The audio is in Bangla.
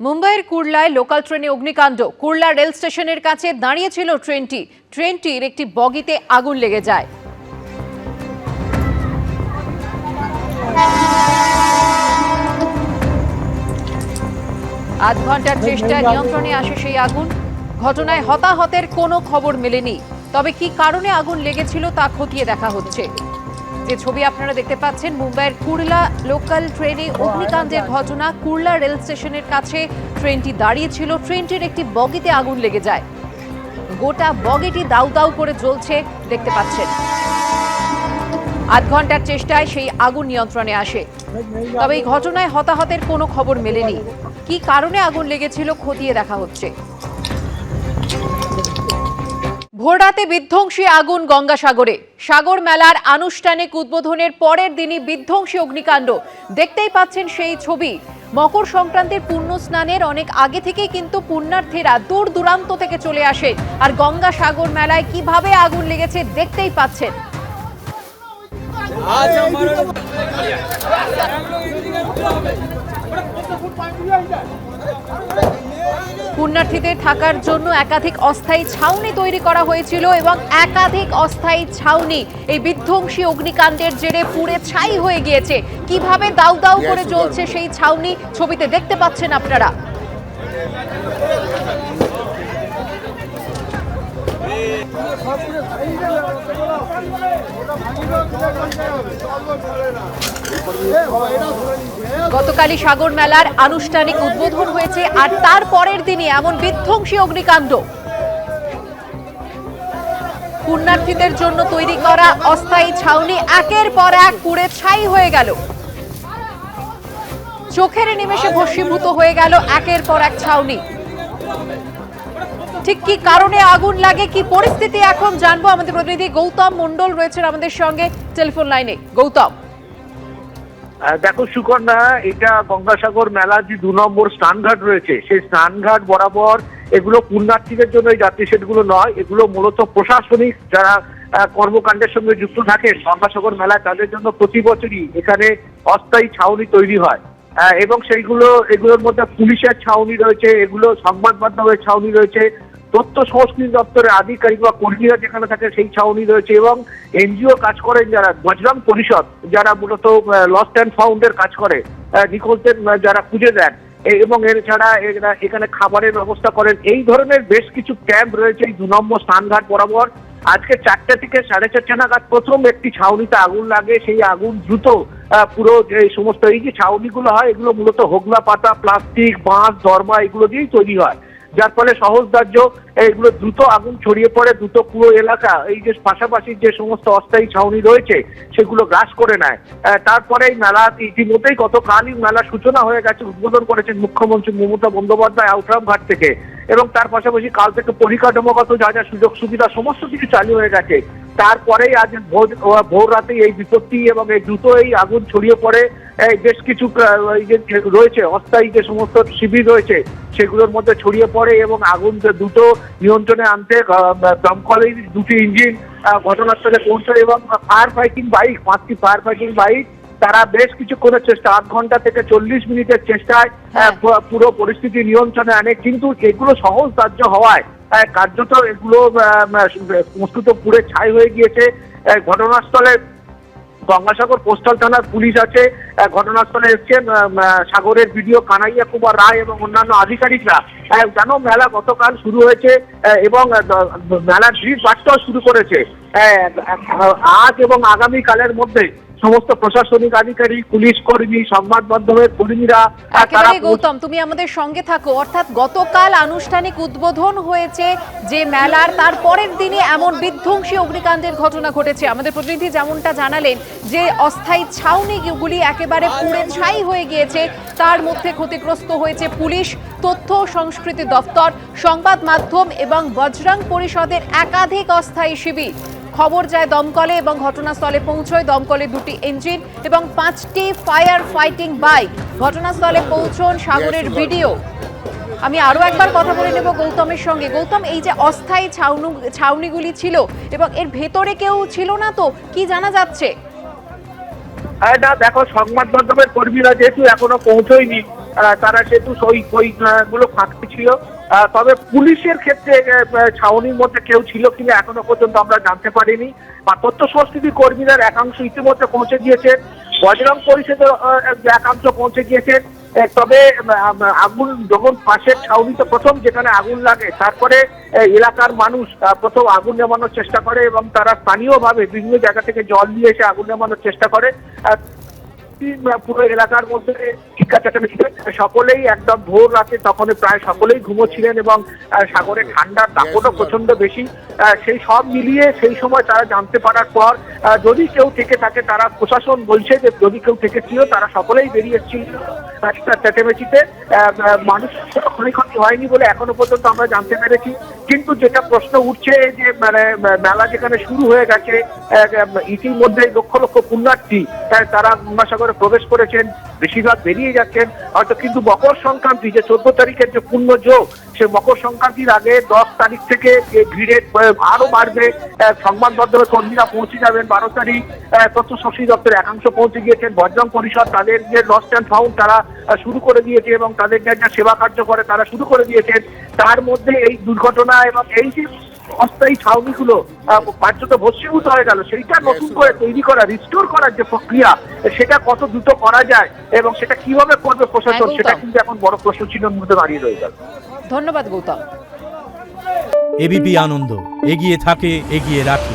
মুম্বাইয়ের কুর্লায় লোকাল ট্রেনে অগ্নিকাণ্ড। কুর্লা রেল স্টেশনের কাছে দাঁড়িয়েছিল ট্রেনটির একটি বগিতে আগুন লেগে যায়। আধ ঘন্টার চেষ্টায় নিয়ন্ত্রণে আসে সেই আগুন। ঘটনায় হতাহতের কোনো খবর মেলেনি, তবে কি কারণে আগুন লেগেছিল তা খতিয়ে দেখা হচ্ছে। যে ছবি আপনারা দেখতে পাচ্ছেন, মুম্বাইয়ের কুর্লা লোকাল ট্রেনে অগ্নিকাণ্ডের ঘটনা। কুর্লা রেল স্টেশনের কাছে ট্রেনটি দাঁড়িয়েছিল, ট্রেনটির একটি বগিতে আগুন লেগে যায়। গোটা বগিটি দাউ দাউ করে জ্বলছে দেখতে পাচ্ছেন। আধ ঘন্টার চেষ্টায় সেই আগুন নিয়ন্ত্রণে আসে, তবে এই ঘটনায় হতাহতের কোনো খবর মেলেনি। কি কারণে আগুন লেগেছিল খতিয়ে দেখা হচ্ছে। ভোররাতে বিধ্বংসী আগুন গঙ্গাসাগরে। সাগর মেলার আনুষ্ঠানিক উদ্বোধনের পরের দিনই বিধ্বংসী অগ্নিকাণ্ড। দেখতেই পাচ্ছেন সেই ছবি। মকর সংক্রান্তির পুণ্য স্নানের অনেক আগে থেকেই কিন্তু পুণ্যার্থীরা দূর দূরান্ত থেকে চলে আসে, আর গঙ্গাসাগর মেলায় কিভাবে আগুন লেগেছে দেখতেই পাচ্ছেন। পুণ্যার্থীদের থাকার জন্য একাধিক অস্থায়ী ছাউনি তৈরি করা হয়েছিল এবং একাধিক অস্থায়ী ছাউনি এই বিধ্বংসী অগ্নিকাণ্ডের জেরে পুড়ে ছাই হয়ে গিয়েছে। কিভাবে দাউ দাউ করে জ্বলছে সেই ছাউনি ছবিতে দেখতে পাচ্ছেন আপনারা। গতকালই সাগর মেলার আনুষ্ঠানিক উদ্বোধন হয়েছে, আর তার পরের দিনই এমন বিধ্বংসী অগ্নিকাণ্ড। পুণ্যার্থীদের জন্য তৈরি করা অস্থায়ী ছাউনি একের পর এক পুড়ে ছাই হয়ে গেল। চোখের নিমেষে ভস্মীভূত হয়ে গেল একের পর এক ছাউনি। ঠিক কি কারণে আগুন লাগে, কি পরিস্থিতি এখন জানবো। আমাদের প্রতিনিধি গৌতম মন্ডল রয়েছেন আমাদের সঙ্গে টেলিফোন লাইনে। গৌতম, দেখো সুকন্যা, এটা গঙ্গাসাগর মেলার যে 2 নম্বর স্নানঘাট রয়েছে, সেই স্নানঘাট বরাবর এগুলো পুণ্যার্থীদের জন্য এই যাত্রী সেটগুলো নয়, এগুলো মূলত প্রশাসনিক যারা কর্মকাণ্ডের সঙ্গে যুক্ত থাকে গঙ্গাসাগর মেলায়, তাদের জন্য প্রতি বছরই এখানে অস্থায়ী ছাউনি তৈরি হয়। এবং এগুলোর মধ্যে পুলিশের ছাউনি রয়েছে, এগুলো সংবাদ মাধ্যমের ছাউনি রয়েছে, তথ্য সংস্কৃতি দপ্তরের আধিকারিক বা কর্মীরা যেখানে থাকে সেই ছাউনি রয়েছে, এবং এনজিও কাজ করেন যারা, বজরং পরিষদ যারা মূলত লস্ট অ্যান্ড ফাউন্ডের কাজ করে, নিখোঁজদের যারা খুঁজে দেন, এবং এছাড়া এখানে খাবারের ব্যবস্থা করেন। এই ধরনের বেশ কিছু ক্যাম্প রয়েছে এই 2 নম্বর স্নানঘাট বরাবর। আজকে 4টে থেকে 4:30 নাগাদ প্রথম একটি ছাউনিতে আগুন লাগে। সেই আগুন দ্রুত পুরো যে সমস্ত এই যে ছাউনিগুলো হয়, এগুলো মূলত হোগলা পাতা, প্লাস্টিক, বাঁশ, দরমা এগুলো দিয়েই তৈরি হয়, যার ফলে সহজদার্য এগুলো দ্রুত আগুন ছড়িয়ে পড়ে, দ্রুত পুরো এলাকা এই যে পাশাপাশি যে সমস্ত অস্থায়ী ছাউনি রয়েছে সেগুলো গ্রাস করে নেয়। তারপরে এই মেলা ইতিমধ্যেই গতকালই মেলার সূচনা হয়ে গেছে, উদ্বোধন করেছেন মুখ্যমন্ত্রী মমতা বন্দ্যোপাধ্যায় আউটরাম ঘাট থেকে, এবং তার পাশাপাশি কাল থেকে পরিকাঠামোগত যা যা সুযোগ সুবিধা সমস্ত কিছু চালু হয়ে গেছে। তারপরেই আজ ভোর রাতে এই বিপত্তি এবং এই দ্রুত এই আগুন ছড়িয়ে পড়ে বেশ কিছু রয়েছে অস্থায়ী যে সমস্ত শিবির রয়েছে সেগুলোর মধ্যে ছড়িয়ে পড়ে, এবং আগুন দ্রুত নিয়ন্ত্রণে আনতে দমকলের 2টি ইঞ্জিন ঘটনাস্থলে পৌঁছয়, এবং ফায়ার ফাইটিং বাইক 5টি ফায়ার ফাইটিং বাইক তারা বেশ কিছুক্ষণের চেষ্টা, 8 ঘন্টা থেকে 40 মিনিটের চেষ্টায় পুরো পরিস্থিতি নিয়ন্ত্রণে আনে। কিন্তু এগুলো সহজদার্য হওয়ায় কার্যত এগুলো সমস্ত পুড়ে ছাই হয়ে গিয়েছে। ঘটনাস্থলে গঙ্গাসাগর কোস্টাল থানার পুলিশ আছে, ঘটনাস্থলে এসছেন সাগরের বিডিও কানাইয়া কুমার রায় এবং অন্যান্য আধিকারিকরা। জানো, মেলা গতকাল শুরু হয়েছে এবং মেলার ভিড় বাড়তেও শুরু করেছে। আজ এবং আগামীকালের মধ্যে সমস্ত প্রশাসনিক আধিকারিক, পুলিশ কর্মী, সংবাদ মাধ্যমের কর্মীরা। গৌতম, তুমি আমাদের সঙ্গে থাকো। অর্থাৎ গতকাল আনুষ্ঠানিক উদ্বোধন হয়েছে যে মেলার, তারপরের দিনে এমন বিধ্বংসী অগ্নিকাণ্ডের ঘটনা ঘটেছে। আমাদের প্রতিনিধি যেমনটা জানালেন যে অস্থায়ী ছাউনিগুলি একেবারে পুড়ে ছাই হয়ে গিয়েছে, তার মধ্যে ক্ষতিগ্রস্ত হয়েছে পুলিশ, তথ্য সংস্কৃতি দপ্তর, সংবাদ মাধ্যম এবং বজরং পরিষদের একাধিক অস্থায়ী শিবির। খবর যায় দমকলে এবং ঘটনাস্থলে পৌঁছয় দমকলে 2টি ইঞ্জিন এবং 5টি ফায়ার ফাইটিং বাইক। ঘটনাস্থলে পৌঁছন সাগরের ভিডিও। আমি আরো একবার কথা বলে নেব গৌতমের সঙ্গে। গৌতম, এই যে অস্থায়ী ছাউনিগুলি ছিল এবং এর ভেতরে কেউ ছিল না, তো কি জানা যাচ্ছে? না, দেখো, সংবাদ মাধ্যমের কর্মীরা যেহেতু এখনো পৌঁছয়নি, তারা সেহেতু গুলো ফাঁকি ছিল। তবে পুলিশের ক্ষেত্রে ছাউনির মধ্যে কেউ ছিল কিনা এখনো পর্যন্ত আমরা জানতে পারিনি। বা তথ্য সংস্কৃতি কর্মীদের একাংশ ইতিমধ্যে পৌঁছে গিয়েছেন, বজরং পরিষদের একাংশ পৌঁছে গিয়েছেন। তবে আগুন যখন পাশের ছাউনিতে প্রথম যেখানে আগুন লাগে, তারপরে এলাকার মানুষ প্রথম আগুন নেভানোর চেষ্টা করে এবং তারা স্থানীয়ভাবে বিভিন্ন জায়গা থেকে জল নিয়ে এসে আগুন নেভানোর চেষ্টা করে। পুরো এলাকার মধ্যে চিৎকার চেঁচামেচি, সকলেই একদম ভোর রাতে তখন প্রায় সকলেই ঘুমোচ্ছিলেন এবং সাগরে ঠান্ডার দাপটও প্রচন্ড বেশি। সেই সব মিলিয়ে সেই সময় তারা জানতে পারার পর যদি কেউ থেকে থাকে, তারা প্রশাসন বলছে যে যদি কেউ থেকে ছিল তারা সকলেই বেরিয়ে এসেছিল চেঁচামেচিতে। মানুষ ক্ষয়ক্ষতি হয়নি বলে এখনো পর্যন্ত আমরা জানতে পেরেছি। কিন্তু যেটা প্রশ্ন উঠছে যে মেলা যেখানে শুরু হয়ে গেছে, ইতিমধ্যে লক্ষ লক্ষ পুণ্যার্থী তারা গঙ্গাসাগরে প্রবেশ করেছেন, বেশিরভাগ বেরিয়ে যাচ্ছেন হয়তো, কিন্তু মকর সংক্রান্তি যে 14 তারিখের যে পুণ্য যোগ, সে মকর সংক্রান্তির আগে 10 তারিখ থেকে ভিড়ে আরো বাড়বে। সংবাদ মাধ্যমে কর্মীরা পৌঁছে যাবেন 12 তারিখ। তথ্য সংস্কৃতি দপ্তরের একাংশ পৌঁছে গিয়েছেন, বজরং পরিষদ তাদের যে লস্ট অ্যান্ড ফাউন্ড তারা শুরু করে দিয়েছে এবং তাদের যা সেবা কার্য করে তারা শুরু করে দিয়েছেন। তার মধ্যে এই দুর্ঘটনা এবং এই যে অস্থায়ী ছাউনিগুলো কার্যত ভস্মীভূত হয়ে গেল, সেইটা নতুন করে তৈরি করা, রিস্টোর করার যে প্রক্রিয়া, সেটা কত দ্রুত করা যায় এবং সেটা কিভাবে করবে প্রশাসন, সেটা কিন্তু এখন বড় প্রশ্ন চিহ্নের মধ্যে দাঁড়িয়ে রয়ে গেল। ধন্যবাদ গৌতম। এবিপি আনন্দ, এগিয়ে থাকে, এগিয়ে রাখে।